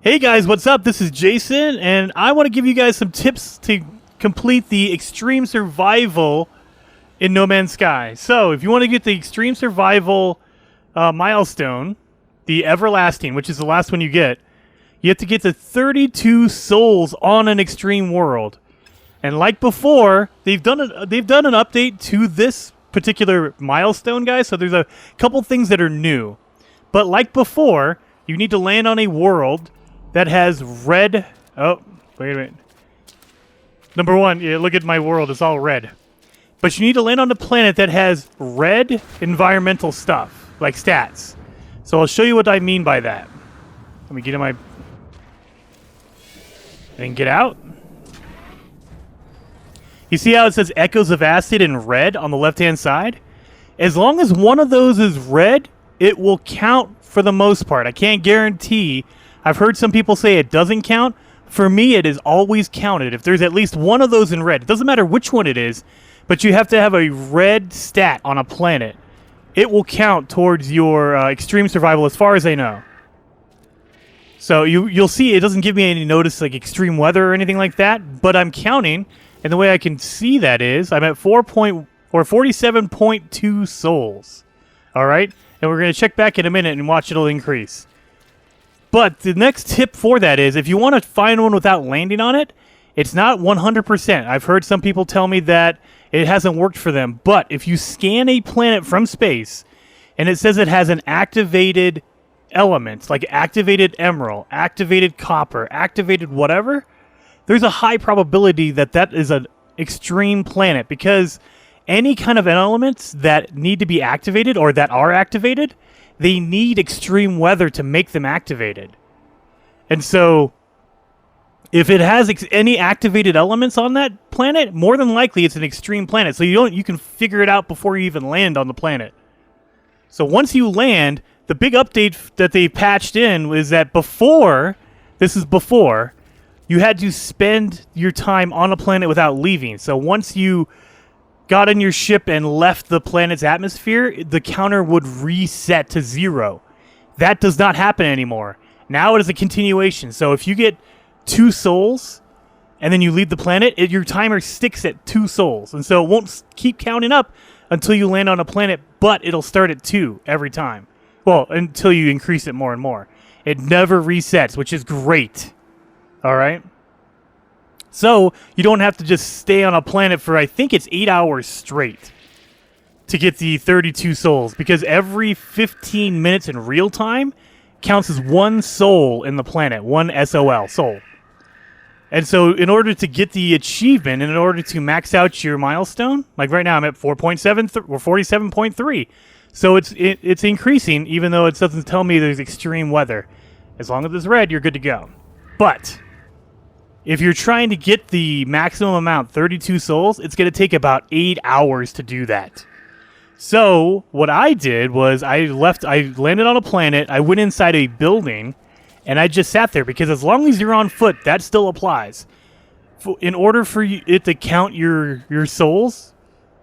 Hey guys, what's up? This is Jason, and I want to give you guys some tips to complete the Extreme Survival in No Man's Sky. So, if you want to get the Extreme Survival milestone, the Everlasting, which is the last one you have to get to 32 souls on an extreme world. And like before, they've done an update to this particular milestone, guys. So there's a couple things that are new. But like before, you need to land on a world that has red. Oh, wait a minute. Number one, yeah, look at my world. It's all red. But you need to land on a planet that has red environmental stuff, like stats. So I'll show you what I mean by that. Let me get in my... and get out. You see how it says Echoes of Acid in red on the left-hand side? As long as one of those is red, it will count for the most part. I can't guarantee. I've heard some people say it doesn't count. For me, it is always counted. If there's at least one of those in red, it doesn't matter which one it is, but you have to have a red stat on a planet. It will count towards your extreme survival as far as I know. So you'll see it doesn't give me any notice like extreme weather or anything like that, but I'm counting, and the way I can see that is I'm at 47.2 souls. All right? And we're going to check back in a minute and watch it'll increase. But the next tip for that is if you want to find one without landing on it, it's not 100%. I've heard some people tell me that it hasn't worked for them. But if you scan a planet from space and it says it has an activated element, like activated emerald, activated copper, activated whatever, there's a high probability that that is an extreme planet because any kind of elements that need to be activated or that are activated, they need extreme weather to make them activated. And so if it has any activated elements on that planet, more than likely it's an extreme planet. So you can figure it out before you even land on the planet. So once you land, the big update that they patched in was that before, you had to spend your time on a planet without leaving. So once you got in your ship and left the planet's atmosphere, the counter would reset to 0. That does not happen anymore. Now it is a continuation. So if you get 2 souls and then you leave the planet, your timer sticks at 2 souls. And so it won't keep counting up until you land on a planet, but it'll start at 2 every time. Well, until you increase it more and more. It never resets, which is great. All right? So you don't have to just stay on a planet for, I think it's 8 hours straight to get the 32 souls, because every 15 minutes in real time counts as 1 soul in the planet, 1 SOL, soul. And so in order to get the achievement and in order to max out your milestone, like right now I'm at 4.7 or 47.3. So it's increasing even though it doesn't tell me there's extreme weather. As long as it's red, you're good to go. But if you're trying to get the maximum amount, 32 souls, it's going to take about 8 hours to do that. So what I did was I landed on a planet, I went inside a building, and I just sat there because as long as you're on foot, that still applies. In order for it to count your souls,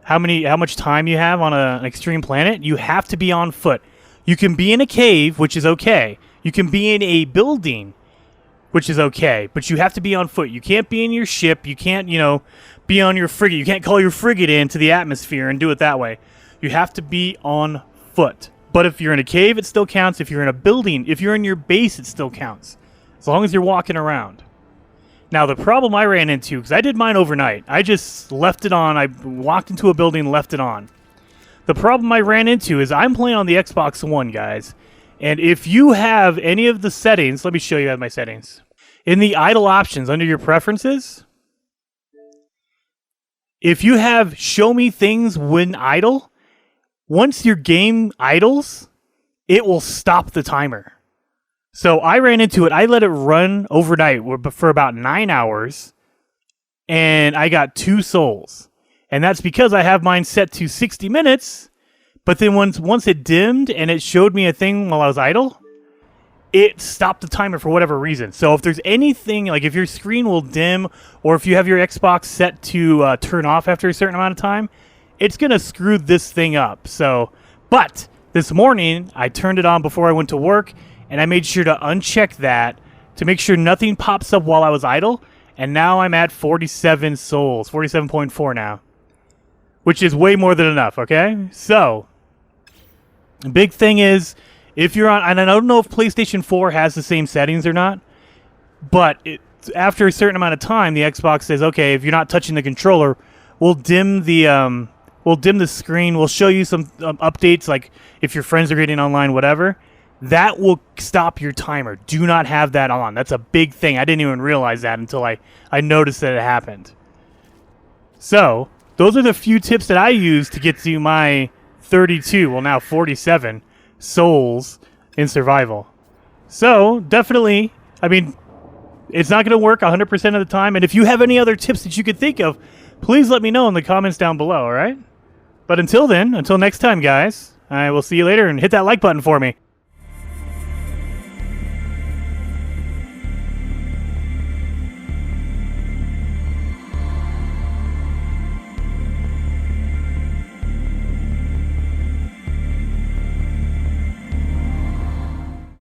how much time you have on an extreme planet, you have to be on foot. You can be in a cave, which is okay. You can be in a building, which is okay, but you have to be on foot. You can't be in your ship. You can't, be on your frigate. You can't call your frigate into the atmosphere and do it that way. You have to be on foot. But if you're in a cave, it still counts. If you're in a building, if you're in your base, it still counts. As long as you're walking around. Now, the problem I ran into, because I did mine overnight, I just left it on. I walked into a building and left it on. The problem I ran into is I'm playing on the Xbox One, guys. And if you have any of the settings, let me show you my settings. In the idle options under your preferences, if you have show me things when idle, once your game idles, it will stop the timer. So I ran into it. I let it run overnight for about 9 hours, and I got 2 souls. And that's because I have mine set to 60 minutes. But then once it dimmed and it showed me a thing while I was idle, it stopped the timer for whatever reason. So if there's anything, like if your screen will dim or if you have your Xbox set to turn off after a certain amount of time, it's going to screw this thing up. But this morning, I turned it on before I went to work, and I made sure to uncheck that to make sure nothing pops up while I was idle. And now I'm at 47 souls, 47.4 now, which is way more than enough, okay? So, the big thing is, if you're on, and I don't know if PlayStation 4 has the same settings or not, but after a certain amount of time, the Xbox says, okay, if you're not touching the controller, we'll dim the screen, we'll show you some updates, like if your friends are getting online, whatever. That will stop your timer. Do not have that on. That's a big thing. I didn't even realize that until I noticed that it happened. So, those are the few tips that I use to get to my 32, well now 47 souls in survival. So, definitely, I mean, it's not going to work 100% of the time. And if you have any other tips that you could think of, please let me know in the comments down below, alright? But until then, until next time, guys, I will see you later, and hit that like button for me.